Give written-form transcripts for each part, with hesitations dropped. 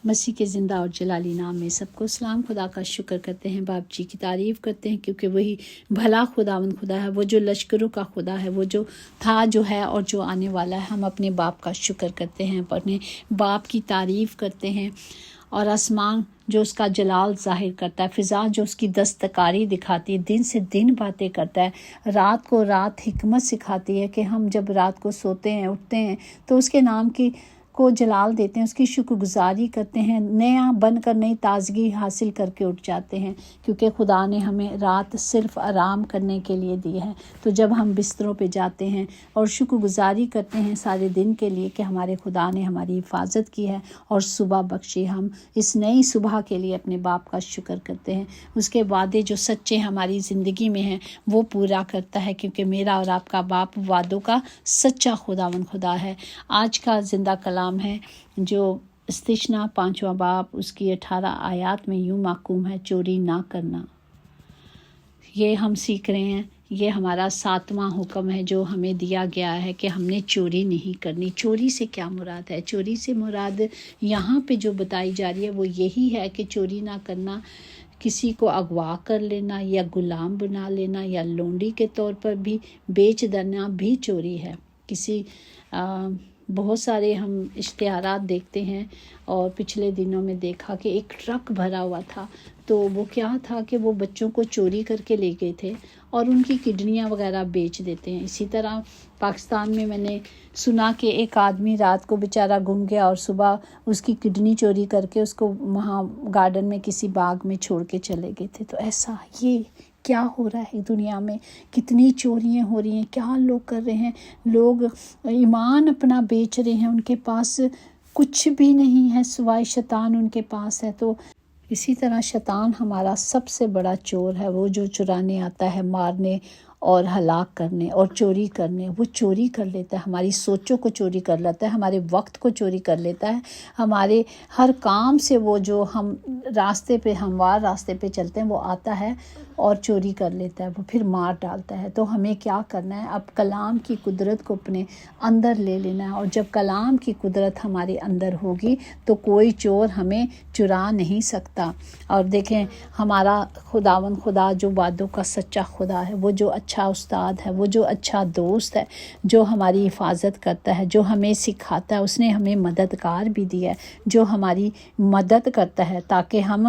مسیح کے زندہ اور جلالی نام میں سب کو سلام۔ خدا کا شکر کرتے ہیں، باپ جی کی تعریف کرتے ہیں، کیونکہ وہی بھلا خداوند خدا ہے، وہ جو لشکروں کا خدا ہے، وہ جو تھا، جو ہے اور جو آنے والا ہے۔ ہم اپنے باپ کا شکر کرتے ہیں، اپنے باپ کی تعریف کرتے ہیں، اور آسمان جو اس کا جلال ظاہر کرتا ہے، فضا جو اس کی دستکاری دکھاتی ہے، دن سے دن باتیں کرتا ہے، رات کو رات حکمت سکھاتی ہے کہ ہم جب رات کو سوتے ہیں اٹھتے ہیں تو اس کے نام کو جلال دیتے ہیں، اس کی شکر گزاری کرتے ہیں، نیا بن کر نئی تازگی حاصل کر کے اٹھ جاتے ہیں، کیونکہ خدا نے ہمیں رات صرف آرام کرنے کے لیے دی ہے۔ تو جب ہم بستروں پہ جاتے ہیں اور شکر گزاری کرتے ہیں سارے دن کے لیے کہ ہمارے خدا نے ہماری حفاظت کی ہے اور صبح بخشی، ہم اس نئی صبح کے لیے اپنے باپ کا شکر کرتے ہیں۔ اس کے وعدے جو سچے ہماری زندگی میں ہیں وہ پورا کرتا ہے، کیونکہ میرا اور آپ کا باپ وعدوں کا سچا خدا ہے۔ آج کا زندہ کلام ہے جو استثنا 5واں باب اس کی 18 آیات میں یوں محکوم ہے: چوری نہ کرنا۔ یہ ہم سیکھ رہے ہیں، یہ ہمارا 7واں حکم ہے جو ہمیں دیا گیا ہے کہ ہم نے چوری نہیں کرنی۔ چوری سے کیا مراد ہے؟ چوری سے مراد یہاں پہ جو بتائی جا رہی ہے وہ یہی ہے کہ چوری نہ کرنا، کسی کو اغوا کر لینا یا غلام بنا لینا یا لونڈی کے طور پر بھی بیچ دینا بھی چوری ہے۔ بہت سارے ہم اشتہارات دیکھتے ہیں، اور پچھلے دنوں میں دیکھا کہ ایک ٹرک بھرا ہوا تھا، تو وہ کیا تھا کہ وہ بچوں کو چوری کر کے لے گئے تھے اور ان کی کڈنیاں وغیرہ بیچ دیتے ہیں۔ اسی طرح پاکستان میں نے سنا کہ ایک آدمی رات کو بیچارہ گم گیا اور صبح اس کی کڈنی چوری کر کے اس کو وہاں گارڈن میں کسی باغ میں چھوڑ کے چلے گئے تھے۔ تو ایسا یہ کیا ہو رہا ہے دنیا میں؟ کتنی چوریاں ہو رہی ہیں، کیا لوگ کر رہے ہیں؟ لوگ ایمان اپنا بیچ رہے ہیں، ان کے پاس کچھ بھی نہیں ہے سوائے شیطان ان کے پاس ہے۔ تو اسی طرح شیطان ہمارا سب سے بڑا چور ہے، وہ جو چرانے آتا ہے، مارنے اور ہلاک کرنے اور چوری کرنے۔ وہ چوری کر لیتا ہے، ہماری سوچوں کو چوری کر لیتا ہے، ہمارے وقت کو چوری کر لیتا ہے، ہمارے ہر کام سے وہ جو ہم راستے پہ ہموار راستے پہ چلتے ہیں وہ آتا ہے اور چوری کر لیتا ہے، وہ پھر مار ڈالتا ہے۔ تو ہمیں کیا کرنا ہے؟ اب کلام کی قدرت کو اپنے اندر لے لینا ہے، اور جب کلام کی قدرت ہمارے اندر ہوگی تو کوئی چور ہمیں چرا نہیں سکتا۔ اور دیکھیں ہمارا خداوند خدا جو وعدوں کا سچا خدا ہے، وہ جو اچھا استاد ہے، وہ جو اچھا دوست ہے، جو ہماری حفاظت کرتا ہے، جو ہمیں سکھاتا ہے، اس نے ہمیں مددگار بھی دیا ہے جو ہماری مدد کرتا ہے تاکہ ہم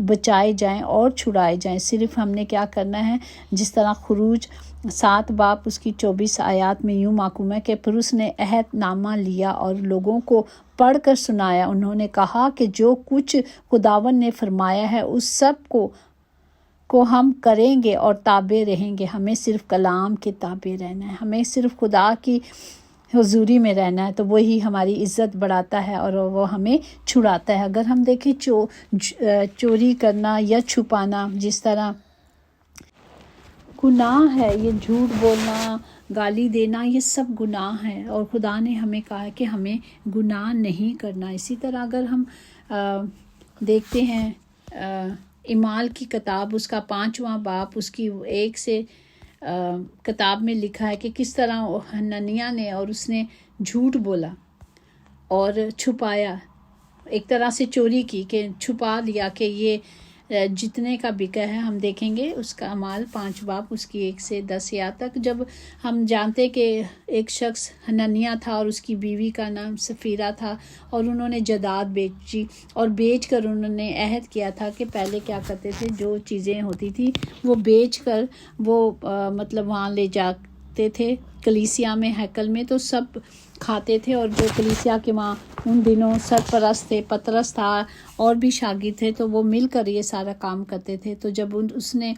بچائے جائیں اور چھڑائے جائیں۔ صرف ہم نے کیا کرنا ہے؟ جس طرح خروج 7 باب اس کی 24 آیات میں یوں محکوم ہے کہ پھر اس نے عہد نامہ لیا اور لوگوں کو پڑھ کر سنایا۔ انہوں نے کہا کہ جو کچھ خداوند نے فرمایا ہے اس سب کو ہم کریں گے اور تابع رہیں گے۔ ہمیں صرف کلام کے تابع رہنا ہے، ہمیں صرف خدا کی حضوری میں رہنا ہے، تو وہی ہماری عزت بڑھاتا ہے اور وہ ہمیں چھڑاتا ہے۔ اگر ہم دیکھیں چوری کرنا یا چھپانا، جس طرح گناہ ہے، یہ جھوٹ بولنا، گالی دینا، یہ سب گناہ ہے، اور خدا نے ہمیں کہا ہے کہ ہمیں گناہ نہیں کرنا۔ اسی طرح اگر ہم دیکھتے ہیں اعمال کی کتاب اس کا 5واں باب اس کی 1 سے کتاب میں لکھا ہے کہ کس طرح حنانیہ نے اور اس نے جھوٹ بولا اور چھپایا، ایک طرح سے چوری کی، کہ چھپا لیا کہ یہ جتنے کا بکا ہے۔ ہم دیکھیں گے اس کا اعمال 5 باب اس کی 1 سے 10 آیات تک، جب ہم جانتے کہ ایک شخص حنانیہ تھا اور اس کی بیوی کا نام سفیرہ تھا، اور انہوں نے جائیداد بیچی اور بیچ کر انہوں نے عہد کیا تھا کہ پہلے کیا کرتے تھے، جو چیزیں ہوتی تھی وہ بیچ کر وہ مطلب وہاں لے جاتے تھے کلیسیا میں، ہیکل میں، تو سب کھاتے تھے، اور جو کلیسیا کے وہاں ان دنوں سرپرست تھے، پطرس تھا اور بھی شاگرد تھے، تو وہ مل کر یہ سارا کام کرتے تھے۔ تو جب اس نے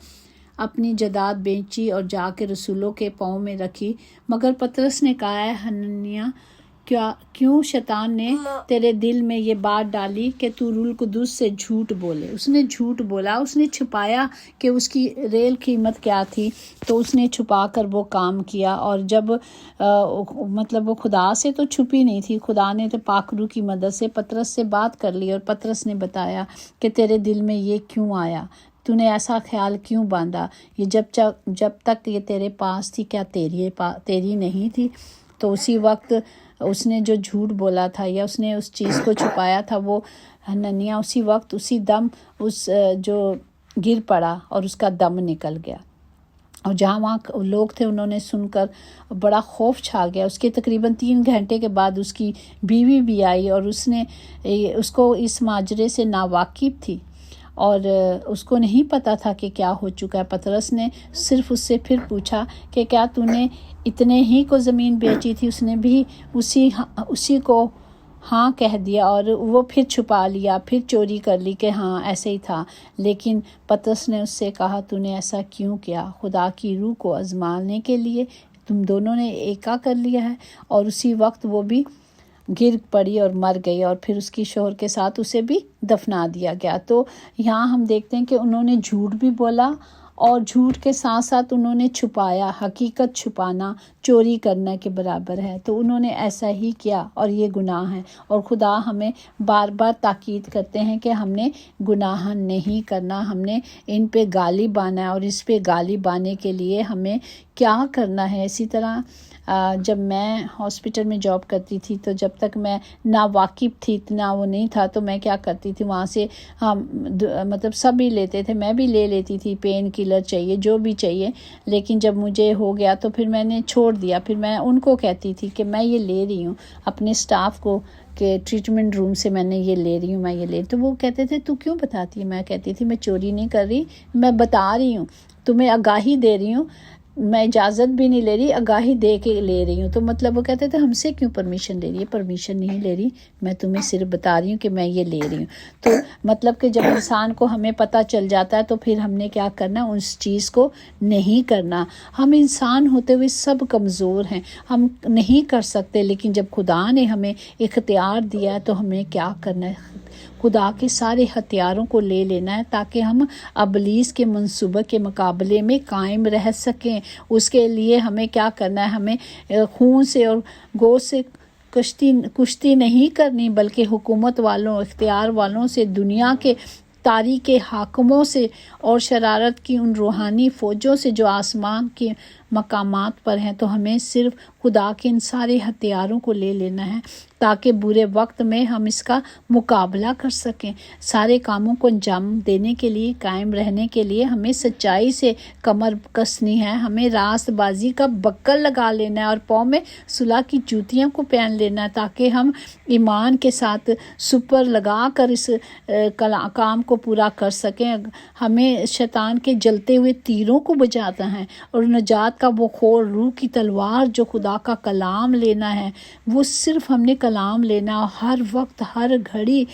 اپنی جائیداد بیچی اور جا کے رسولوں کے پاؤں میں رکھی، مگر پطرس نے کہا ہے حنانیہ، کیوں شیطان نے تیرے دل میں یہ بات ڈالی کہ تو روح القدس سے جھوٹ بولے؟ اس نے جھوٹ بولا، اس نے چھپایا کہ اس کی ریل قیمت کیا تھی، تو اس نے چھپا کر وہ کام کیا، اور جب مطلب وہ خدا سے تو چھپی نہیں تھی، خدا نے تو پاک روح کی مدد سے پطرس سے بات کر لی، اور پطرس نے بتایا کہ تیرے دل میں یہ کیوں آیا، تو نے ایسا خیال کیوں باندھا، یہ جب تک یہ تیرے پاس تھی کیا تیری نہیں تھی؟ تو اسی وقت اس نے جو جھوٹ بولا تھا یا اس نے اس چیز کو چھپایا تھا، وہ حنانیہ اسی وقت اسی دم اس جو گر پڑا اور اس کا دم نکل گیا۔ اور جہاں وہاں لوگ تھے انہوں نے سن کر بڑا خوف چھا گیا۔ اس کے تقریباً 3 گھنٹے کے بعد اس کی بیوی بھی آئی اور اس کو اس ماجرے سے ناواقف تھی اور اس کو نہیں پتہ تھا کہ کیا ہو چکا ہے۔ پطرس نے صرف اس سے پھر پوچھا کہ کیا تو نے اتنے ہی کو زمین بیچی تھی؟ اس نے بھی اسی کو ہاں کہہ دیا اور وہ پھر چھپا لیا، پھر چوری کر لی کہ ہاں ایسے ہی تھا۔ لیکن پطرس نے اس سے کہا تو نے ایسا کیوں کیا؟ خدا کی روح کو آزمانے کے لیے تم دونوں نے ایکا کر لیا ہے۔ اور اسی وقت وہ بھی گر پڑی اور مر گئی اور پھر اس کی شوہر کے ساتھ اسے بھی دفنا دیا گیا۔ تو یہاں ہم دیکھتے ہیں کہ انہوں نے جھوٹ بھی بولا اور جھوٹ کے ساتھ ساتھ انہوں نے چھپایا۔ حقیقت چھپانا چوری کرنے کے برابر ہے، تو انہوں نے ایسا ہی کیا اور یہ گناہ ہے۔ اور خدا ہمیں بار بار تاکید کرتے ہیں کہ ہم نے گناہ نہیں کرنا، ہم نے ان پہ غالب آنا ہے اور اس پہ غالب آنے کے لیے ہمیں کیا کرنا ہے۔ اسی طرح جب میں ہاسپٹل میں جاب کرتی تھی تو جب تک میں ناواقف تھی، اتنا وہ نہیں تھا، تو میں کیا کرتی تھی وہاں سے مطلب سبھی لیتے تھے، میں بھی لے لیتی تھی، پین کلر چاہیے جو بھی چاہیے۔ لیکن جب مجھے ہو گیا تو پھر میں نے چھوڑ دیا۔ پھر میں ان کو کہتی تھی کہ میں یہ لے رہی ہوں، اپنے سٹاف کو کہ ٹریٹمنٹ روم سے میں نے یہ لے رہی ہوں، میں یہ لے، تو وہ کہتے تھے تو کیوں بتاتی ہے؟ میں کہتی تھی میں چوری نہیں کر رہی، میں بتا رہی ہوں، تمہیں آگاہی دے رہی ہوں، میں اجازت بھی نہیں لے رہی، آگاہی دے کے لے رہی ہوں۔ تو مطلب وہ کہتے تھے ہم سے کیوں پرمیشن لے رہی ہے؟ پرمیشن نہیں لے رہی، میں تمہیں صرف بتا رہی ہوں کہ میں یہ لے رہی ہوں۔ تو مطلب کہ جب انسان کو ہمیں پتہ چل جاتا ہے تو پھر ہم نے کیا کرنا، اس چیز کو نہیں کرنا۔ ہم انسان ہوتے ہوئے سب کمزور ہیں، ہم نہیں کر سکتے، لیکن جب خدا نے ہمیں اختیار دیا ہے تو ہمیں کیا کرنا ہے؟ خدا کے سارے ہتھیاروں کو لے لینا ہے تاکہ ہم ابلیس کے منصوبے کے مقابلے میں قائم رہ سکیں۔ اس کے لیے ہمیں کیا کرنا ہے؟ ہمیں خون سے اور گوشت سے کشتی نہیں کرنی، بلکہ حکومت والوں، اختیار والوں سے، دنیا کے تاریک حاکموں سے اور شرارت کی ان روحانی فوجوں سے جو آسمان کے مقامات پر ہیں۔ تو ہمیں صرف خدا کے ان سارے ہتھیاروں کو لے لینا ہے تاکہ برے وقت میں ہم اس کا مقابلہ کر سکیں۔ سارے کاموں کو انجام دینے کے لیے، قائم رہنے کے لیے ہمیں سچائی سے کمر کسنی ہے، ہمیں راست بازی کا بکل لگا لینا ہے اور پاؤں میں صلح کی جوتیاں کو پہن لینا ہے تاکہ ہم ایمان کے ساتھ سپر لگا کر اس کام کو پورا کر سکیں۔ ہمیں شیطان کے جلتے ہوئے تیروں کو بجانا ہے اور نجات کا وہ خور روح کی تلوار جو خدا کا کلام لینا ہے، وہ صرف ہم نے کلام لینا، ہر وقت ہر گھڑی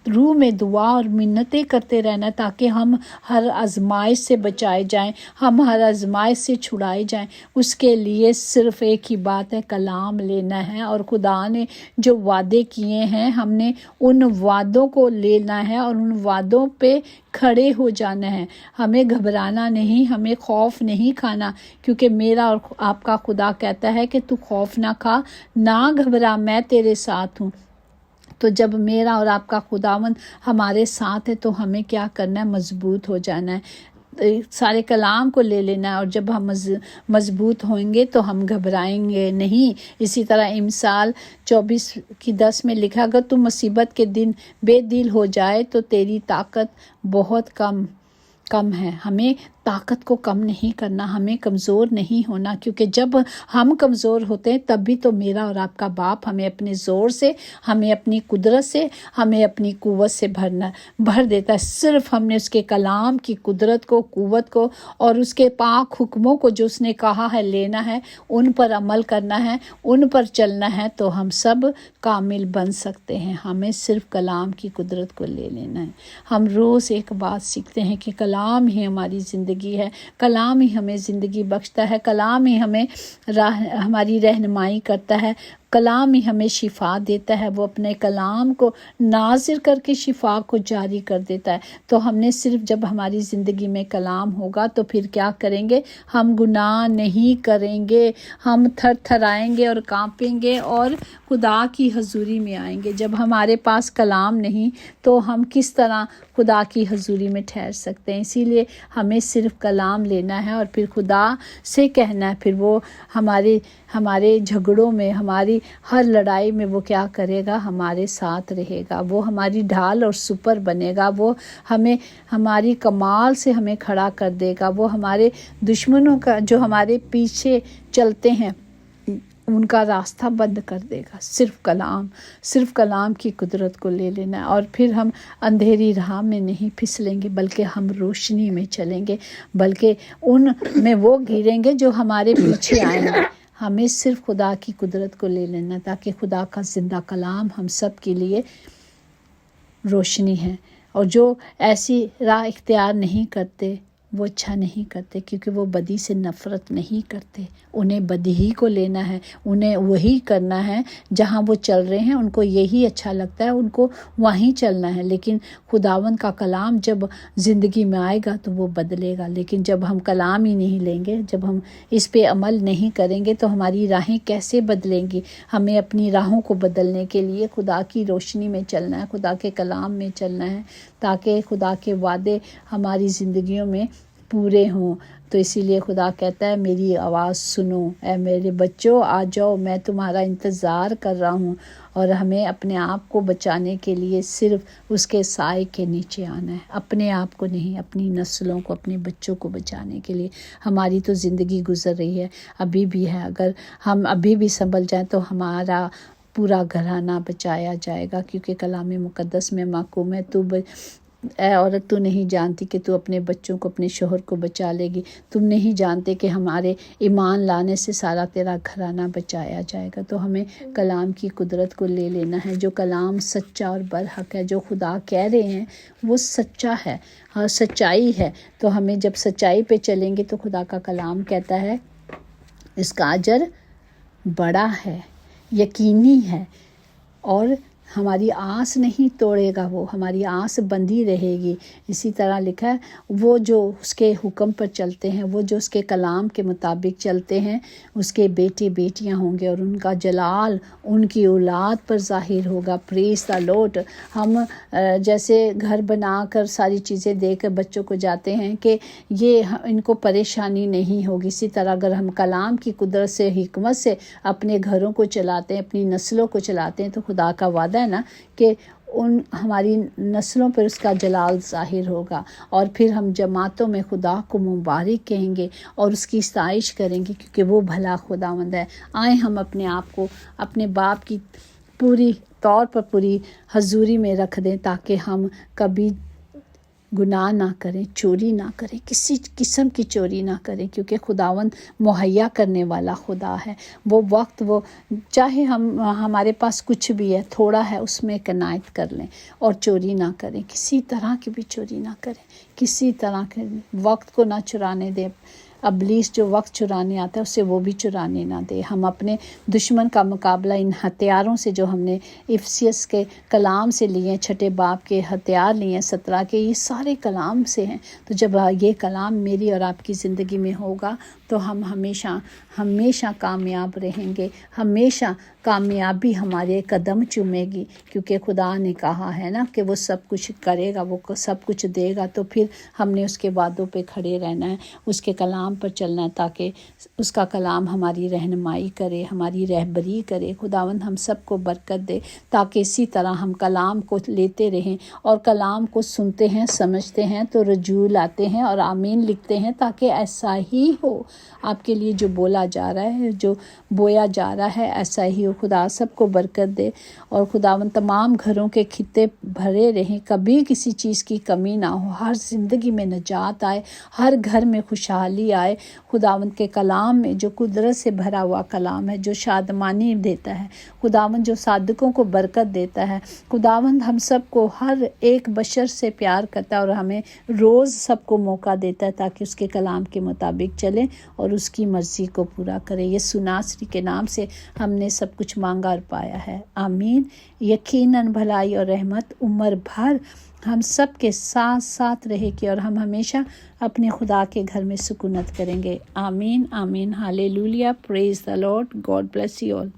روح میں دعا اور منتیں کرتے رہنا تاکہ ہم ہر آزمائش سے بچائے جائیں، ہم ہر آزمائش سے چھڑائے جائیں۔ اس کے لیے صرف ایک ہی بات ہے، کلام لینا ہے، اور خدا نے جو وعدے کیے ہیں ہم نے ان وعدوں کو لینا ہے اور ان وعدوں پہ کھڑے ہو جانا ہے۔ ہمیں گھبرانا نہیں، ہمیں خوف نہیں کھانا، کیونکہ میرا اور آپ کا خدا کہتا ہے کہ تو خوف نہ کھا، نہ گھبرا، میں تیرے ساتھ ہوں۔ تو جب میرا اور آپ کا خداوند ہمارے ساتھ ہے تو ہمیں کیا کرنا ہے؟ مضبوط ہو جانا ہے، سارے کلام کو لے لینا ہے، اور جب ہم مضبوط ہوئیں گے تو ہم گھبرائیں گے نہیں۔ اسی طرح امثال 24:10 میں لکھا، اگر تم مصیبت کے دن بے دل ہو جائے تو تیری طاقت بہت کم ہے۔ ہمیں طاقت کو کم نہیں کرنا، ہمیں کمزور نہیں ہونا، کیونکہ جب ہم کمزور ہوتے ہیں تب بھی تو میرا اور آپ کا باپ ہمیں اپنے زور سے، ہمیں اپنی قدرت سے، ہمیں اپنی قوت سے بھر دیتا ہے۔ صرف ہم نے اس کے کلام کی قدرت کو، قوت کو اور اس کے پاک حکموں کو جو اس نے کہا ہے لینا ہے، ان پر عمل کرنا ہے، ان پر چلنا ہے، تو ہم سب کامل بن سکتے ہیں۔ ہمیں صرف کلام کی قدرت کو لے لینا ہے۔ ہم روز ایک بات سیکھتے ہیں کہ کلام ہی ہماری زندگی ہے، کلام ہی ہمیں زندگی بخشتا ہے، کلام ہی ہمیں ہماری رہنمائی کرتا ہے، کلام ہی ہمیں شفا دیتا ہے۔ وہ اپنے کلام کو نازل کر کے شفا کو جاری کر دیتا ہے۔ تو ہم نے صرف جب ہماری زندگی میں کلام ہوگا تو پھر کیا کریں گے؟ ہم گناہ نہیں کریں گے، ہم تھر تھرائیں گے اور کانپیں گے اور خدا کی حضوری میں آئیں گے۔ جب ہمارے پاس کلام نہیں تو ہم کس طرح خدا کی حضوری میں ٹھہر سکتے ہیں؟ اسی لیے ہمیں صرف کلام لینا ہے اور پھر خدا سے کہنا ہے، پھر وہ ہمارے جھگڑوں میں، ہماری ہر لڑائی میں وہ کیا کرے گا؟ ہمارے ساتھ رہے گا، وہ ہماری ڈھال اور سپر بنے گا، وہ ہمیں ہماری کمال سے ہمیں کھڑا کر دے گا، وہ ہمارے دشمنوں کا جو ہمارے پیچھے چلتے ہیں ان کا راستہ بند کر دے گا۔ صرف کلام کی قدرت کو لے لینا ہے، اور پھر ہم اندھیری راہ میں نہیں پھسلیں گے، بلکہ ہم روشنی میں چلیں گے، بلکہ ان میں وہ گریں گے جو ہمارے پیچھے آئیں گے۔ ہمیں صرف خدا کی قدرت کو لے لینا تاکہ خدا کا زندہ کلام ہم سب کے لیے روشنی ہے۔ اور جو ایسی راہ اختیار نہیں کرتے وہ اچھا نہیں کرتے، کیونکہ وہ بدی سے نفرت نہیں کرتے، انہیں بدی ہی کو لینا ہے، انہیں وہی کرنا ہے جہاں وہ چل رہے ہیں، ان کو یہی اچھا لگتا ہے، ان کو وہیں چلنا ہے۔ لیکن خداوند کا کلام جب زندگی میں آئے گا تو وہ بدلے گا، لیکن جب ہم کلام ہی نہیں لیں گے، جب ہم اس پہ عمل نہیں کریں گے تو ہماری راہیں کیسے بدلیں گی؟ ہمیں اپنی راہوں کو بدلنے کے لیے خدا کی روشنی میں چلنا ہے، خدا کے کلام میں چلنا ہے، تاکہ خدا کے وعدے ہماری زندگیوں میں پورے ہوں۔ تو اسی لیے خدا کہتا ہے میری آواز سنو، اے میرے بچوں آ جاؤ، میں تمہارا انتظار کر رہا ہوں۔ اور ہمیں اپنے آپ کو بچانے کے لیے صرف اس کے سائے کے نیچے آنا ہے، اپنے آپ کو نہیں، اپنی نسلوں کو، اپنے بچوں کو بچانے کے لیے۔ ہماری تو زندگی گزر رہی ہے، ابھی بھی ہے، اگر ہم ابھی بھی سنبھل جائیں تو ہمارا پورا گھرانہ بچایا جائے گا، کیونکہ کلام مقدس میں محکوم ہے اے عورت تو نہیں جانتی کہ تو اپنے بچوں کو، اپنے شوہر کو بچا لے گی، تم نہیں جانتے کہ ہمارے ایمان لانے سے سارا تیرا گھرانہ بچایا جائے گا۔ تو ہمیں کلام کی قدرت کو لے لینا ہے، جو کلام سچا اور برحق ہے، جو خدا کہہ رہے ہیں وہ سچا ہے، ہاں سچائی ہے۔ تو ہمیں جب سچائی پہ چلیں گے تو خدا کا کلام کہتا ہے اس کا اجر بڑا ہے، یقینی ہے، اور ہماری آس نہیں توڑے گا، وہ ہماری آس بندھی رہے گی۔ اسی طرح لکھا ہے وہ جو اس کے حکم پر چلتے ہیں، وہ جو اس کے کلام کے مطابق چلتے ہیں، اس کے بیٹے بیٹیاں ہوں گے، اور ان کا جلال ان کی اولاد پر ظاہر ہوگا۔ پریز دی لارڈ۔ ہم جیسے گھر بنا کر ساری چیزیں دے کر بچوں کو جاتے ہیں کہ یہ ان کو پریشانی نہیں ہوگی، اسی طرح اگر ہم کلام کی قدرت سے، حکمت سے اپنے گھروں کو چلاتے ہیں، اپنی نسلوں کو چلاتے ہیں، تو خدا کا وعدہ ہے نا کہ ہماری نسلوں پر اس کا جلال ظاہر ہوگا، اور پھر ہم جماعتوں میں خدا کو مبارک کہیں گے اور اس کی ستائش کریں گے، کیونکہ وہ بھلا خداوند ہے۔ آئیں ہم اپنے آپ کو اپنے باپ کی پوری طور پر پوری حضوری میں رکھ دیں، تاکہ ہم کبھی گناہ نہ کریں، چوری نہ کریں، کسی قسم کی چوری نہ کریں، کیونکہ خداوند مہیا کرنے والا خدا ہے۔ وہ وقت، وہ چاہے ہمارے پاس کچھ بھی ہے، تھوڑا ہے، اس میں قناعت کر لیں اور چوری نہ کریں، کسی طرح کی بھی چوری نہ کریں، کسی طرح کے وقت کو نہ چرانے دیں۔ ابلیس جو وقت چرانے آتا ہے اسے وہ بھی چرانے نہ دے۔ ہم اپنے دشمن کا مقابلہ ان ہتھیاروں سے جو ہم نے افسیس کے کلام سے لیے، چھٹے باب کے ہتھیار لیے 17 کے، یہ سارے کلام سے ہیں۔ تو جب یہ کلام میری اور آپ کی زندگی میں ہوگا تو ہم ہمیشہ کامیاب رہیں گے، ہمیشہ کامیابی ہمارے قدم چومے گی، کیونکہ خدا نے کہا ہے نا کہ وہ سب کچھ کرے گا، وہ سب کچھ دے گا۔ تو پھر ہم نے اس کے وعدوں پہ کھڑے رہنا ہے، اس کے کلام پر چلنا ہے، تاکہ اس کا کلام ہماری رہنمائی کرے، ہماری رہبری کرے۔ خداوند ہم سب کو برکت دے، تاکہ اسی طرح ہم کلام کو لیتے رہیں اور کلام کو سنتے ہیں، سمجھتے ہیں تو رجوع لاتے ہیں اور آمین لکھتے ہیں، تاکہ ایسا ہی ہو۔ آپ کے لیے جو بولا جا رہا ہے، جو بویا جا رہا ہے، ایسا ہی ہو۔ خدا سب کو برکت دے، اور خداوند تمام گھروں کے خطے بھرے رہیں، کبھی کسی چیز کی کمی نہ ہو، ہر زندگی میں نجات آئے، ہر گھر میں خوشحالی آئے۔ خداوند کے کلام میں جو قدرت سے بھرا ہوا کلام ہے، جو شادمانی دیتا ہے، خداوند جو صادقوں کو برکت دیتا ہے، خداوند ہم سب کو ہر ایک بشر سے پیار کرتا ہے، اور ہمیں روز سب کو موقع دیتا ہے تاکہ اس کے کلام کے مطابق چلیں اور اس کی مرضی کو پورا کریں۔ یسوع ناصری کے نام سے ہم نے سب کچھ مانگا اور پایا ہے، آمین۔ یقیناً بھلائی اور رحمت عمر بھر ہم سب کے ساتھ ساتھ رہے گی، اور ہم ہمیشہ اپنے خدا کے گھر میں سکونت کریں گے، آمین آمین، hallelujah, praise the Lord, God bless you all.